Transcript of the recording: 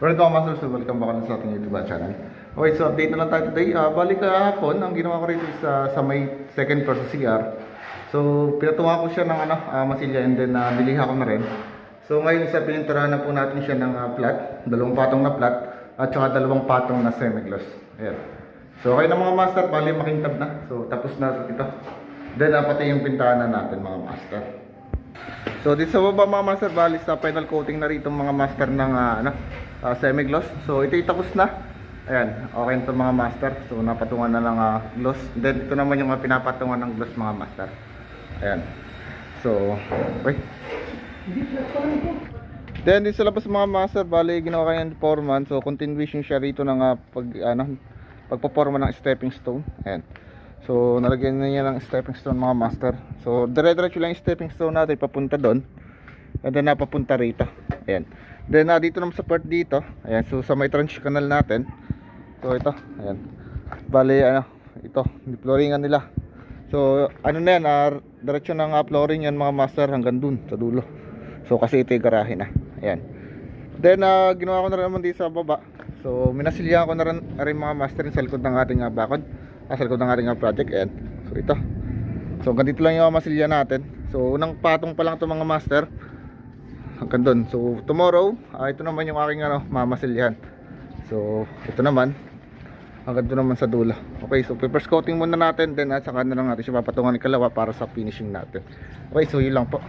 Alright mga masters, so welcome back ulit sa ating YouTube channel. Okay, so update na lang tayo today. Balik kahapon, ang ginawa ko rin is sa may second floor sa CR. So pinatunga ko siya ng masilya, and then niliha ko na rin. So ngayon sa pininturahan na po natin siya ng flat, dalawang patong na flat at saka dalawang patong na semi-gloss. Ayan. So okay na mga master, bali makintab na. So tapos na ito. Then pati yung pintahan na natin mga master. So dito sa baba mga master, bali sa final coating na rito mga master ng semi-gloss. So ito itapos na. Ayan, okay ito mga master. So napatungan na lang gloss. Then ito naman yung pinapatungan ng gloss mga master. Ayan. So, okay. Then dito sa labas mga master, bali ginawa kanya ng foreman. So continuation siya rito ng pagpaporma ng stepping stone. Ayan. So nalagyan na niya ng stepping stone mga master. So dire-diretso lang yung stepping stone natin papunta doon. And then napapunta rito. Ayan. Then dito naman sa part dito. Ayan. So sa may trench canal natin. So ito. Ayan. Bali ito. Flooringan nila. So ano na yan. Diretso ng flooring yan mga master hanggang dun sa dulo. So kasi ito yung garahe na. Ayan. Then ginawa ko na rin naman dito sa baba. So minasilyahan ko na rin mga master sa likod ng ating bakod. Sa likod ng ating project. Ayan. So ito. So ganito lang yung masilya natin. So unang patong pa lang ito mga master. Hanggang doon. So tomorrow, ito naman yung aking mamasilyahan. So ito naman hanggang doon naman sa dulo. Okay, so paper coating muna natin, then saka na lang natin siya papatungan ng kalawa para sa finishing natin. Okay, so yun lang po.